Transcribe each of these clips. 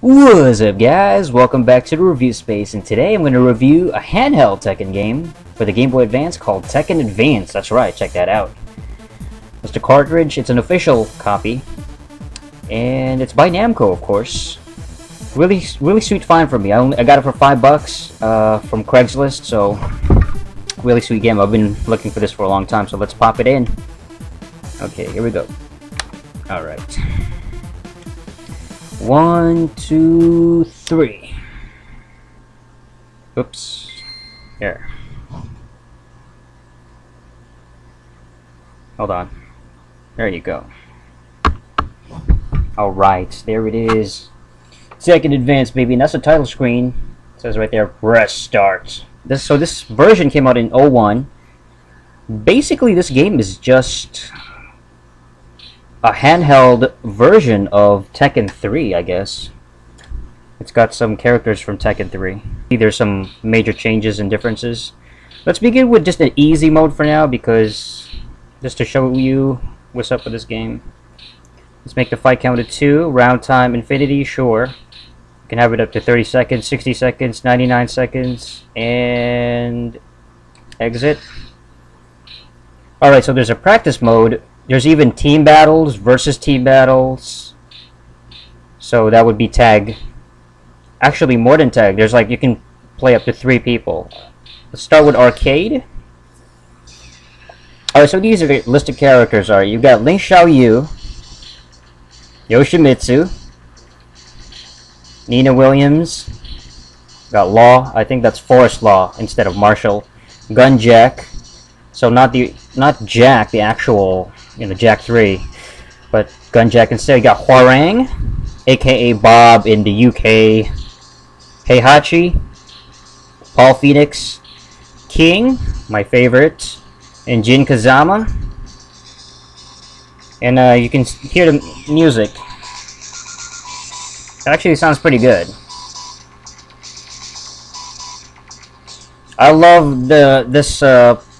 What's up, guys? Welcome back to the review space, and today I'm going to review a handheld Tekken game for the Game Boy Advance called Tekken Advance. That's right, check that out. It's the cartridge, it's an official copy, and it's by Namco, of course. Really sweet find for me. I got it for $5 from Craigslist, so really sweet game. I've been looking for this for a long time, so let's pop it in. Okay, here we go. Alright. 1, 2, 3. Oops. Here. Hold on. There you go. Alright, there it is. Tekken Advance, baby, and that's the title screen. It says right there, press start. So this version came out in 01. Basically, this game is just a handheld version of Tekken 3, I guess. It's got some characters from Tekken 3. There's some major changes and differences. Let's begin with just an easy mode for now, because just to show you what's up with this game. Let's make the fight count to 2. Round time infinity, sure. You can have it up to 30 seconds, 60 seconds, 99 seconds, and exit. Alright, so there's a practice mode. There's even team battles, versus team battles. So that would be tag. Actually, more than tag. There's like, you can play up to 3 people. Let's start with arcade. Alright, so these are the list of characters. Alright, you've got Link Xiaoyu, Yoshimitsu, Nina Williams, got Law. I think that's Forest Law instead of Marshall. Gun Jack. So not Jack, the actual, Jack 3, but Gunjack instead. You got Hwarang, aka Bob in the UK, Heihachi, Paul Phoenix, King, my favorite, and Jin Kazama. And you can hear the music. It actually sounds pretty good. I love this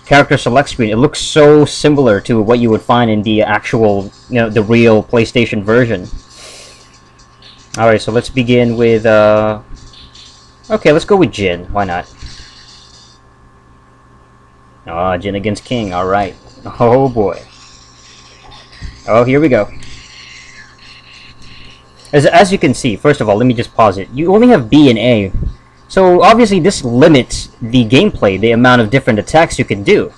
character select screen. It looks so similar to what you would find in the actual, the real PlayStation version. Alright, so let's begin with, okay, let's go with Jin. Why not? Ah, Jin against King. Alright. Oh boy. Oh, here we go. As you can see, first of all, let me just pause it. You only have B and A. So obviously this limits the gameplay, the amount of different attacks you can do.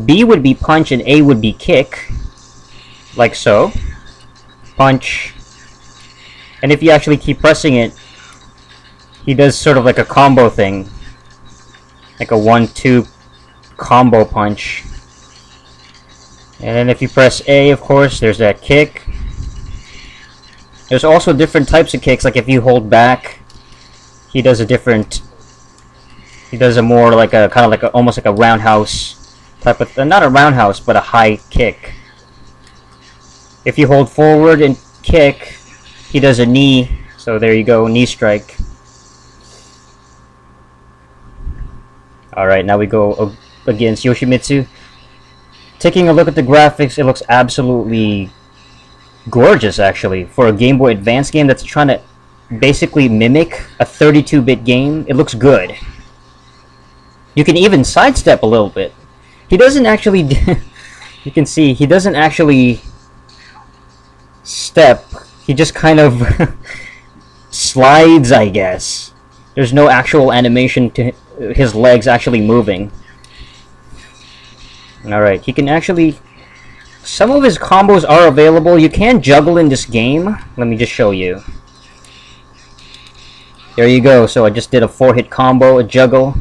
B would be punch and A would be kick. Like so. Punch. And if you actually keep pressing it, he does sort of like a combo thing. Like a 1-2 combo punch. And then if you press A, of course, there's that kick. There's also different types of kicks, like if you hold back, he does a different, he does a more like a, kind of like a, almost like a roundhouse type of, not a roundhouse, but a high kick. If you hold forward and kick, he does a knee, so there you go, knee strike. Alright, now we go against Yoshimitsu. Taking a look at the graphics, it looks absolutely gorgeous, actually, for a Game Boy Advance game that's trying to basically mimic a 32-bit game. It looks good. You can even sidestep a little bit. He doesn't actually you can see he doesn't actually step. He just kind of slides, I guess. There's no actual animation to his legs actually moving. Alright, he can actually, some of his combos are available. You can juggle in this game. Let me just show you. There you go. So I just did a 4-hit combo, a juggle.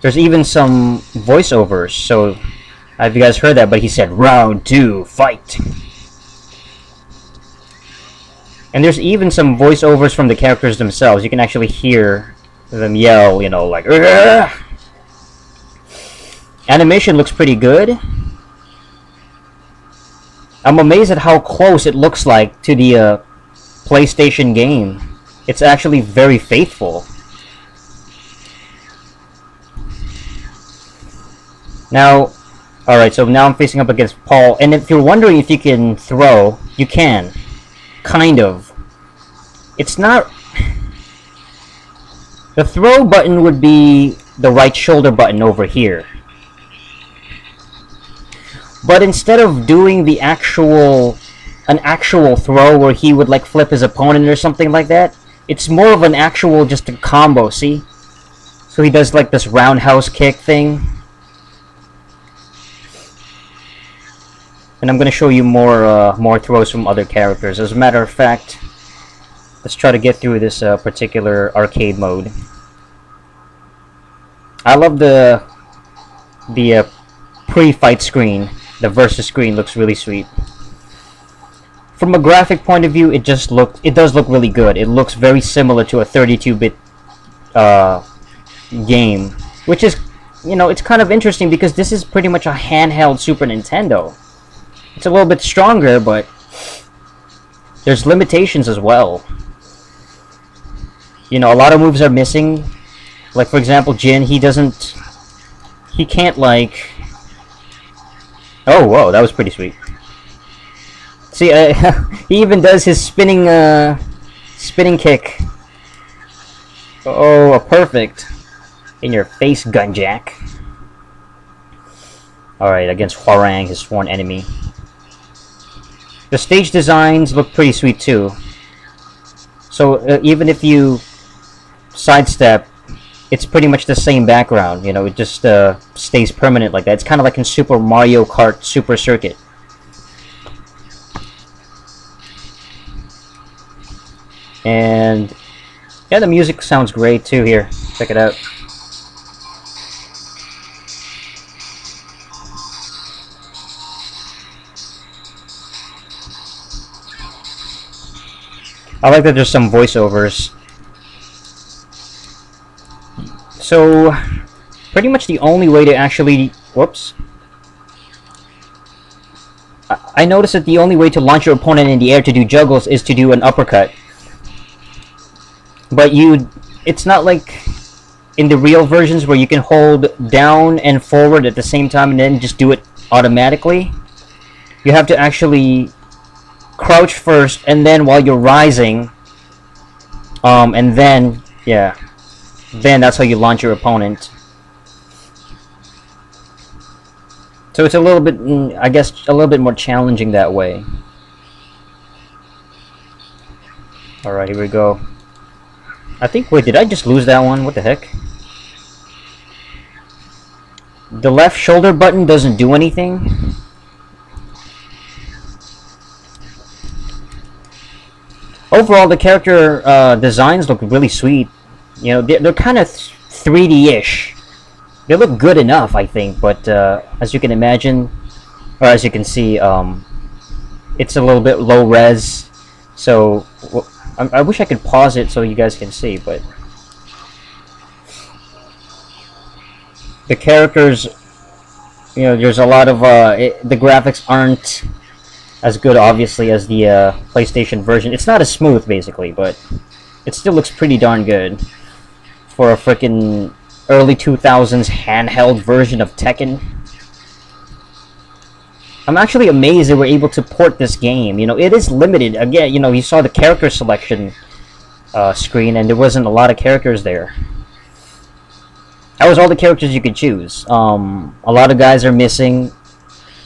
There's even some voiceovers. So, have you guys heard that? But he said, "Round 2, fight." And there's even some voiceovers from the characters themselves. You can actually hear them yell, like, "Urgh!" Animation looks pretty good. I'm amazed at how close it looks like to the PlayStation game. It's actually very faithful. Now, alright, so now I'm facing up against Paul, and if you're wondering if you can throw, You can. Kind of. It's not... The throw button would be the right shoulder button over here. But instead of doing the an actual throw where he would like flip his opponent or something like that, it's more of an actual just a combo, see? So he does like this roundhouse kick thing. And I'm gonna show you more throws from other characters. As a matter of fact, let's try to get through this particular arcade mode. I love the pre-fight screen. The versus screen looks really sweet. From a graphic point of view, it does look really good. It looks very similar to a 32-bit game, which is, you know, it's kind of interesting because this is pretty much a handheld Super Nintendo. It's a little bit stronger, but there's limitations as well. You know, a lot of moves are missing. Like, for example, Jin, he can't, like... Oh, whoa, that was pretty sweet. See, he even does his spinning kick. Oh, a perfect. In your face, Gunjack. Alright, against Hwarang, his sworn enemy. The stage designs look pretty sweet, too. So, even if you sidestep, it's pretty much the same background, you know, it just stays permanent like that. It's kind of like in Super Mario Kart Super Circuit. And yeah, the music sounds great too here. Check it out. I like that there's some voiceovers. So, pretty much the only way to actually... Whoops. I noticed that the only way to launch your opponent in the air to do juggles is to do an uppercut. But it's not like in the real versions where you can hold down and forward at the same time and then just do it automatically. You have to actually crouch first, and then while you're rising, and then, yeah. Then that's how you launch your opponent. So it's a little bit, I guess, a little bit more challenging that way. Alright, here we go. I think, wait, did I just lose that one? What the heck? The left shoulder button doesn't do anything. Overall, the character designs look really sweet. You know, they're kind of 3D-ish. They look good enough, I think, but as you can imagine, or as you can see, it's a little bit low res. So I wish I could pause it so you guys can see, but the characters, you know, there's a lot of the graphics aren't as good, obviously, as the PlayStation version. It's not as smooth, basically, but it still looks pretty darn good for a frickin' early 2000s handheld version of Tekken. I'm actually amazed they were able to port this game. You know, it is limited. Again, you know, you saw the character selection screen, and there wasn't a lot of characters there. That was all the characters you could choose. A lot of guys are missing.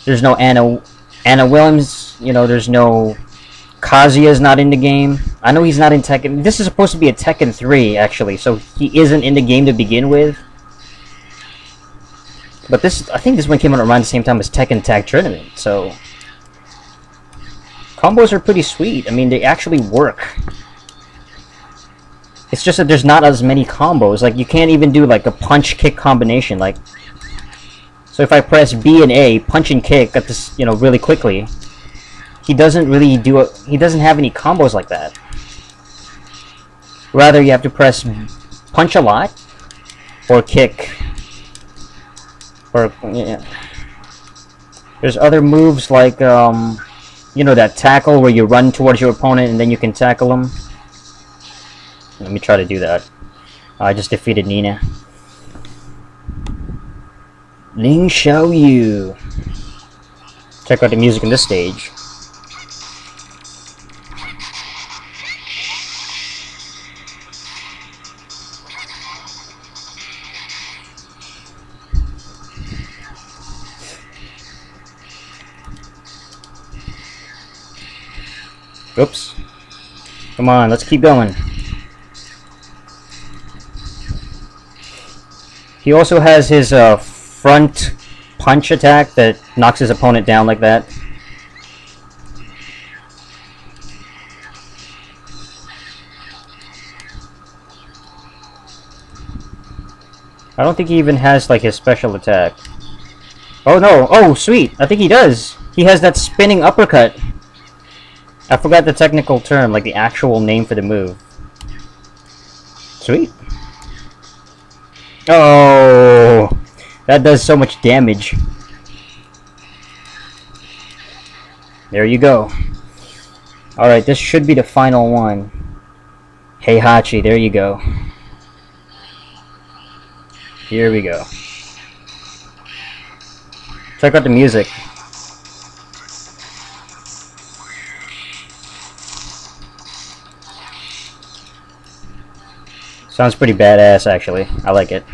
There's no Anna Williams. You know, there's no... Kazuya's not in the game. I know he's not in Tekken. This is supposed to be a Tekken 3, actually, so he isn't in the game to begin with. But this, I think this one came out around the same time as Tekken Tag Tournament, so... Combos are pretty sweet. I mean, they actually work. It's just that there's not as many combos. Like, you can't even do, like, a punch-kick combination, like... So if I press B and A, punch and kick at this, you know, really quickly... He doesn't really do he doesn't have any combos like that. Rather, you have to press punch a lot or kick. Or yeah. There's other moves like you know, that tackle where you run towards your opponent and then you can tackle him. Let me try to do that. I just defeated Nina. Ling Xiaoyu. Check out the music in this stage. Oops. Come on, let's keep going. He also has his front punch attack that knocks his opponent down like that. I don't think he even has like his special attack. Oh no! Oh sweet! I think he does! He has that spinning uppercut! I forgot the technical term, like the actual name for the move. Sweet! Oh! That does so much damage. There you go. Alright, this should be the final one. Heihachi, there you go. Here we go. Check out the music. Sounds pretty badass, actually. I like it.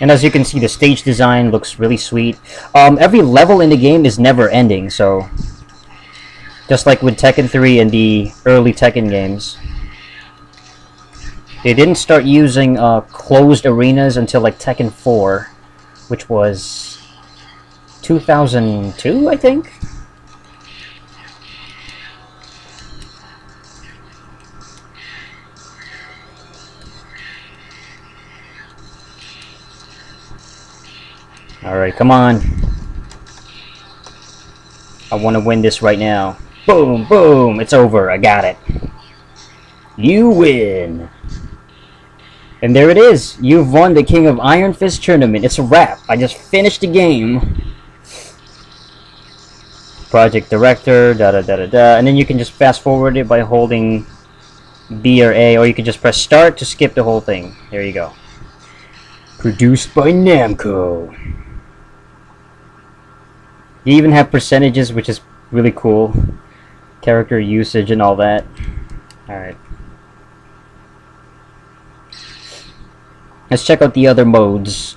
And as you can see, the stage design looks really sweet. Every level in the game is never ending, so... Just like with Tekken 3 and the early Tekken games. They didn't start using closed arenas until like Tekken 4, which was 2002, I think? Alright, come on. I want to win this right now. Boom, boom, it's over, I got it. You win. And there it is. You've won the King of Iron Fist tournament. It's a wrap. I just finished the game. Project director, da-da-da-da-da. And then you can just fast forward it by holding B or A, or you can just press start to skip the whole thing. There you go. Produced by Namco. You even have percentages, which is really cool. Character usage and all that. Alright. Let's check out the other modes.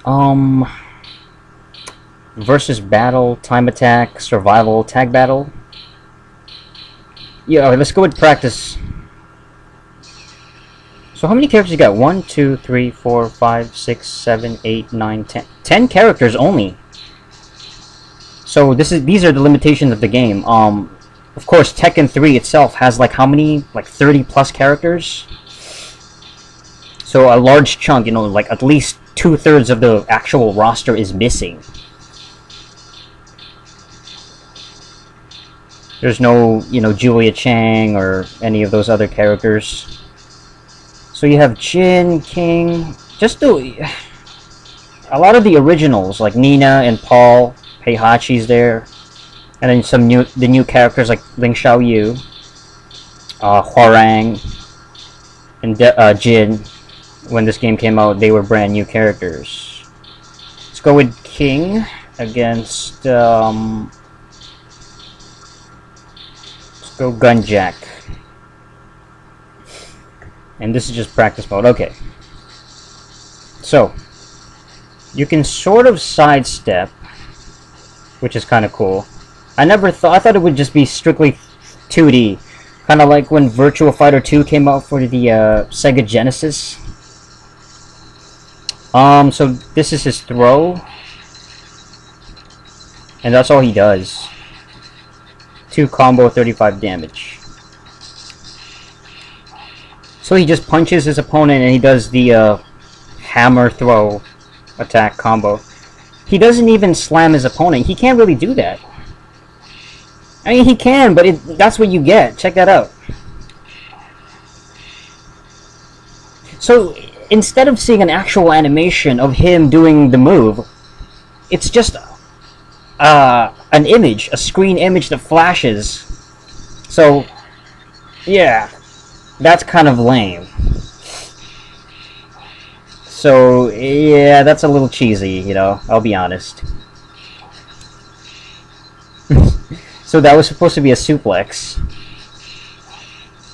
Versus battle, time attack, survival, tag battle. Yeah, let's go with practice. So how many characters you got? 1, 2, 3, 4, 5, 6, 7, 8, 9, 10. 10 characters only. So these are the limitations of the game. Of course, Tekken 3 itself has like how many? Like 30 plus characters. So a large chunk, you know, like at least 2/3 of the actual roster is missing. There's no, you know, Julia Chang or any of those other characters. So you have Jin, King, just a lot of the originals like Nina and Paul. Heihachi's there, and then the new characters like Ling Xiaoyu, Huarang, and Jin. When this game came out, they were brand new characters. Let's go with King against let's go Gunjack, and this is just practice mode. Okay, so you can sort of sidestep, which is kind of cool. I thought it would just be strictly 2D, kind of like when Virtua Fighter 2 came out for the Sega Genesis. So this is his throw, and that's all he does. 2 combo, 35 damage. So he just punches his opponent, and he does the hammer throw attack combo. He doesn't even slam his opponent. He can't really do that. I mean, he can, but that's what you get. Check that out. So, instead of seeing an actual animation of him doing the move, it's just an image, a screen image that flashes. So, yeah, that's kind of lame. So, yeah, that's a little cheesy, you know, I'll be honest. So that was supposed to be a suplex.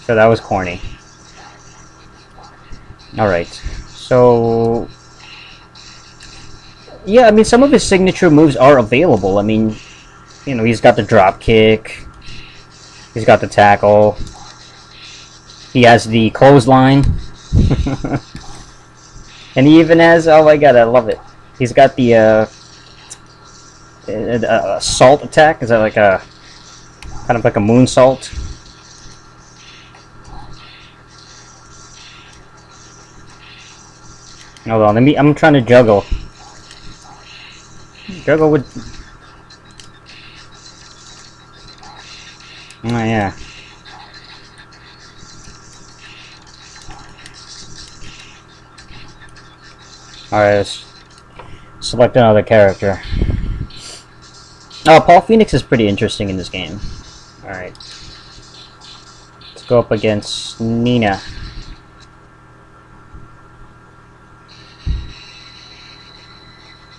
So that was corny. Alright, so... yeah, I mean, some of his signature moves are available. I mean, you know, he's got the drop kick. He's got the tackle. He has the clothesline. And he even has, oh my god, I love it. He's got the assault attack. Is that like a kind of like a moonsault? Hold on, I'm trying to juggle. Juggle with... Oh yeah. Alright, let's select another character. Oh, Paul Phoenix is pretty interesting in this game. Alright. Let's go up against Nina.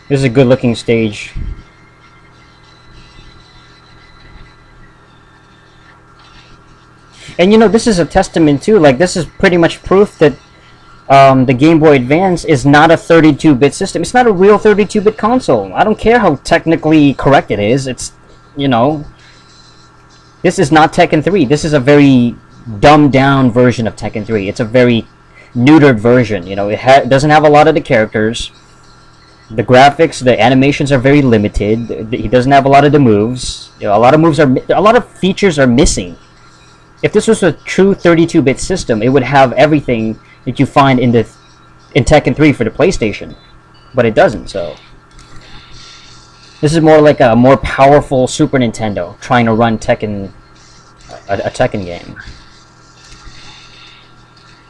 This is a good looking stage. And you know, this is a testament too, like this is pretty much proof that the Game Boy Advance is not a 32-bit system. It's not a real 32-bit console. I don't care how technically correct it is. It's, you know, this is not Tekken 3. This is a very dumbed-down version of Tekken 3. It's a very neutered version. You know, it doesn't have a lot of the characters. The graphics, the animations are very limited. He doesn't have a lot of the moves. You know, a lot of features are missing. If this was a true 32-bit system, it would have everything that you find in Tekken 3 for the PlayStation, but it doesn't. So this is more like a more powerful Super Nintendo trying to run Tekken, a Tekken game.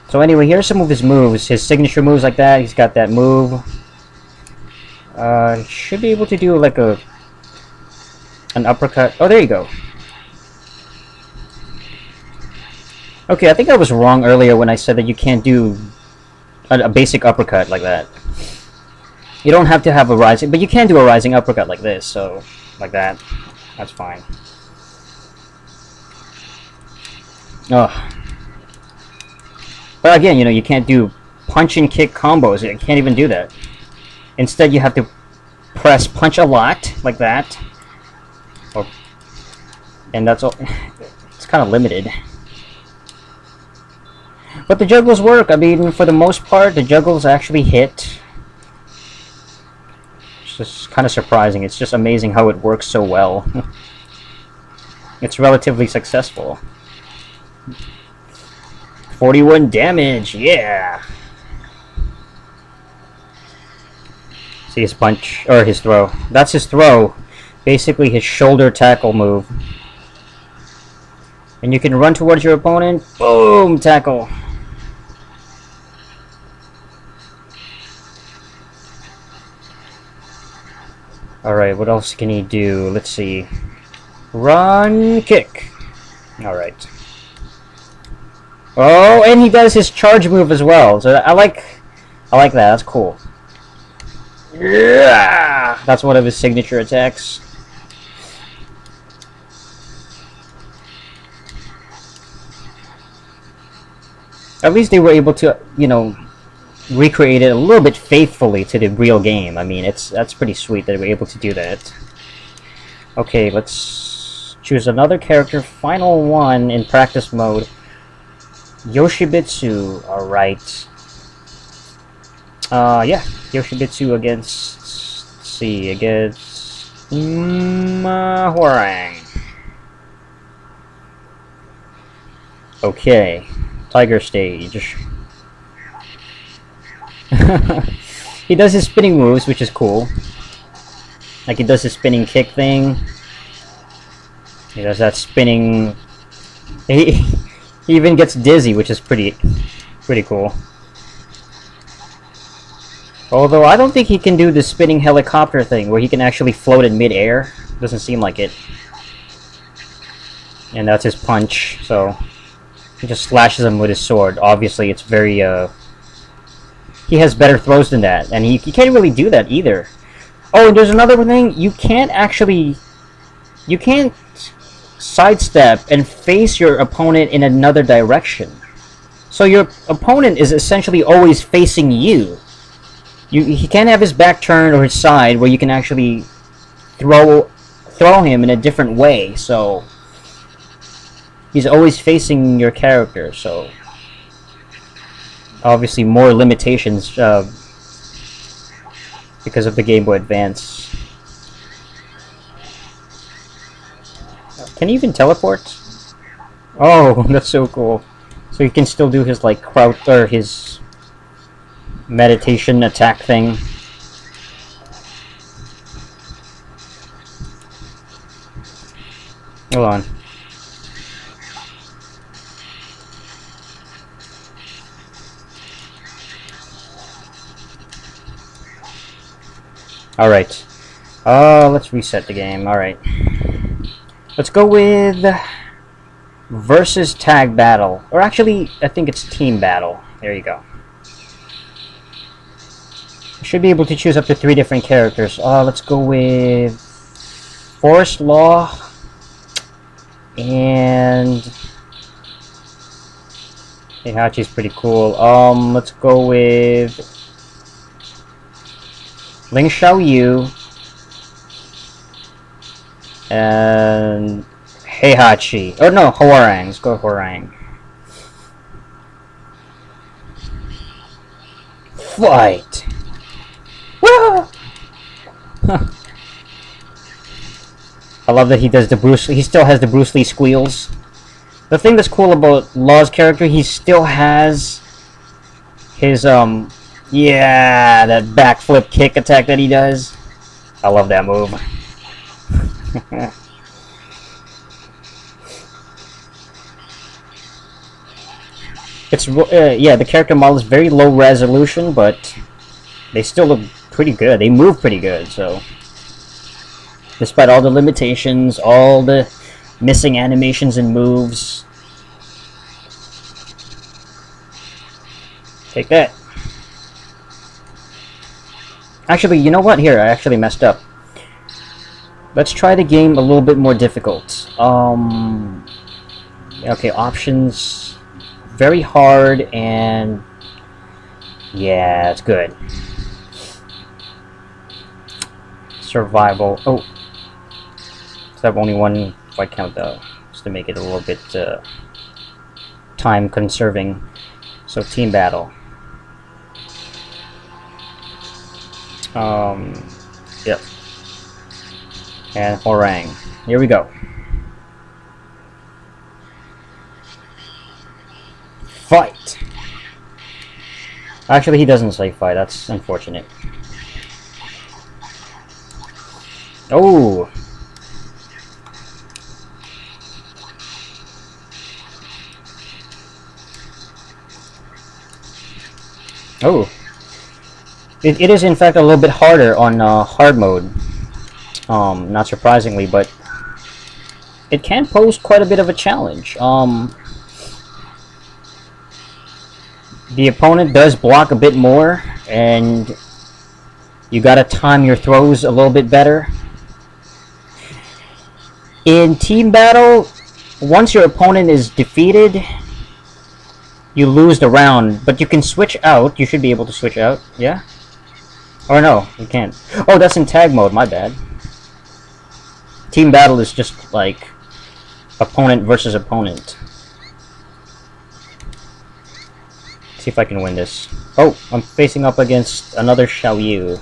So anyway, here's some of his moves, his signature moves like that. He's got that move. Should be able to do like an uppercut. Oh, there you go. Okay, I think I was wrong earlier when I said that you can't do a basic uppercut like that. You don't have to have a rising, but you can do a rising uppercut like this, so like that. That's fine. Oh. But again, you know, you can't do punch and kick combos. You can't even do that. Instead, you have to press punch a lot like that. And that's all. It's kind of limited. But the juggles work. I mean, for the most part, the juggles actually hit. It's just kind of surprising. It's just amazing how it works so well. It's relatively successful. 41 damage, yeah! See his punch, or his throw. That's his throw. Basically his shoulder tackle move. And you can run towards your opponent. Boom! Tackle. Alright, what else can he do? Let's see. Run, kick. Alright. Oh, and he does his charge move as well. So I like that. That's cool. Yeah! That's one of his signature attacks. At least they were able to, you know, recreate it a little bit faithfully to the real game. I mean, that's pretty sweet that they were able to do that. Okay, let's choose another character. Final one in practice mode. Yoshimitsu. Alright. Yeah. Yoshimitsu against... Let's see, against... Hwarang. Okay. Tiger stage. He does his spinning moves, which is cool. Like he does his spinning kick thing. He does that spinning... He even gets dizzy, which is pretty cool. Although I don't think he can do the spinning helicopter thing, where he can actually float in mid-air. Doesn't seem like it. And that's his punch, so... He just slashes him with his sword. Obviously, it's very, he has better throws than that, and he can't really do that either. Oh, and there's another thing. You can't sidestep and face your opponent in another direction. So your opponent is essentially always facing you. He can't have his back turned or his side where you can actually throw him in a different way. So he's always facing your character, so obviously more limitations because of the Game Boy Advance. Can he even teleport? Oh, that's so cool. So he can still do his like crouch or his meditation attack thing. Hold on. Alright. Let's reset the game. Alright. Let's go with versus tag battle. Or actually, I think it's team battle. There you go. You should be able to choose up to 3 different characters. Let's go with Forest Law and Heihachi's pretty cool. Let's go with Ling Xiaoyu and Heihachi. Oh no, Hwoarang. Let's go Hwoarang. Fight! Woo! I love that he does the he still has the Bruce Lee squeals. The thing that's cool about Law's character, he still has his, yeah, that backflip kick attack that he does. I love that move. It's, yeah, the character model is very low resolution, but they still look pretty good. They move pretty good, so despite all the limitations, all the missing animations and moves. Take that. Actually, you know what? Here, I actually messed up. Let's try the game a little bit more difficult. Okay, options. Very hard, and yeah, it's good. Survival. Oh. I have only one fight count though, just to make it a little bit time conserving. So team battle. Yep. And Hwoarang. Here we go. Fight. Actually, he doesn't say fight. That's unfortunate. Oh. Oh, it is in fact a little bit harder on hard mode, not surprisingly, but it can pose quite a bit of a challenge. The opponent does block a bit more, and you gotta time your throws a little bit better. In team battle, once your opponent is defeated, you lose the round, but you can switch out. You should be able to switch out, yeah? Or no, you can't. Oh, that's in tag mode, my bad. Team battle is just like opponent versus opponent. See if I can win this. Oh, I'm facing up against another Xiaoyu.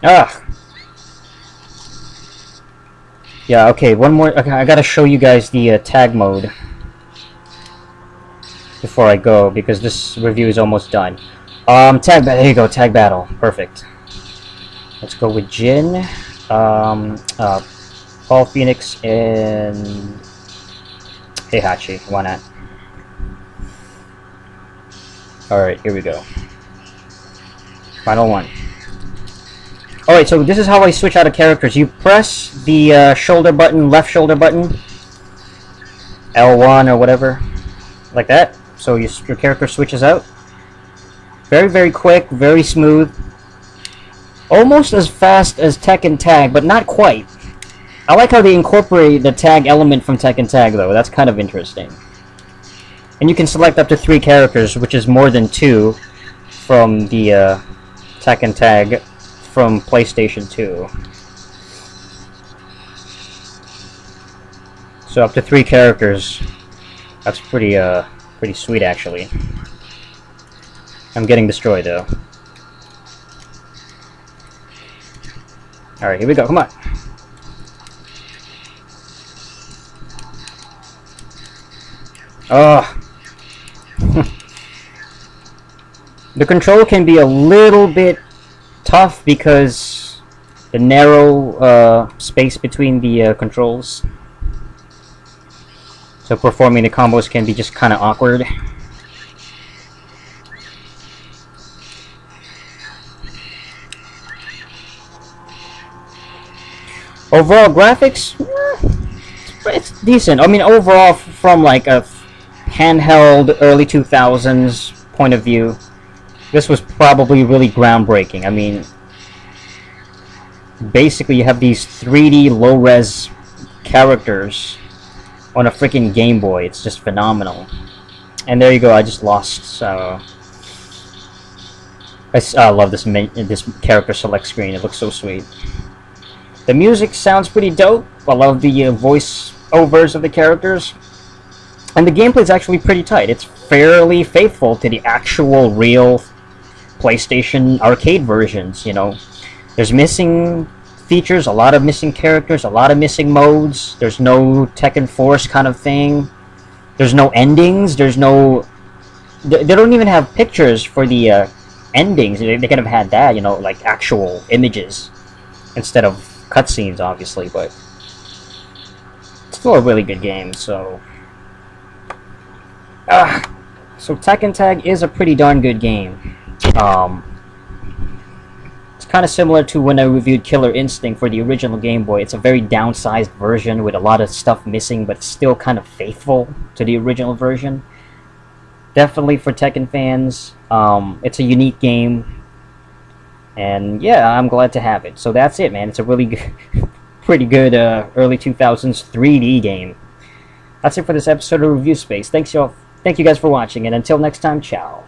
Ah! Yeah, okay, one more. Okay, I gotta show you guys the tag mode before I go, because this review is almost done. There you go, tag battle. Perfect. Let's go with Jin, Paul Phoenix, and Heihachi. Why not? Alright, here we go. Final one. Alright, so this is how I switch out of characters. You press the shoulder button, left shoulder button, L1 or whatever, like that. So your character switches out. Very, very quick, very smooth. Almost as fast as Tekken Tag, but not quite. I like how they incorporate the tag element from Tekken Tag, though. That's kind of interesting. And you can select up to 3 characters, which is more than 2 from the Tekken Tag from PlayStation 2. So up to 3 characters. That's pretty pretty sweet, actually. I'm getting destroyed, though. Alright, here we go, come on. Oh. The control can be a little bit tough because the narrow space between the controls. So performing the combos can be just kind of awkward. Overall graphics, it's decent. I mean, overall, from like a handheld early 2000s point of view, this was probably really groundbreaking. I mean, basically you have these 3D low-res characters on a freaking Game Boy. It's just phenomenal. And there you go, I just lost. So I love this character select screen. It looks so sweet. The music sounds pretty dope. I love the voice overs of the characters. And the gameplay is actually pretty tight. It's fairly faithful to the actual real PlayStation arcade versions, you know. There's missing features, a lot of missing characters, a lot of missing modes. There's no Tekken Force kind of thing. There's no endings. There's no... They don't even have pictures for the endings. They could have had that, you know, like actual images instead of cutscenes, obviously, but it's still a really good game. So Tekken Tag is a pretty darn good game. It's kind of similar to when I reviewed Killer Instinct for the original Game Boy. It's a very downsized version with a lot of stuff missing, but still kind of faithful to the original version. Definitely for Tekken fans. It's a unique game. And yeah, I'm glad to have it. So that's it, man. It's a really good, pretty good early 2000s 3D game. That's it for this episode of Review Space. Thank you guys for watching, and until next time, ciao.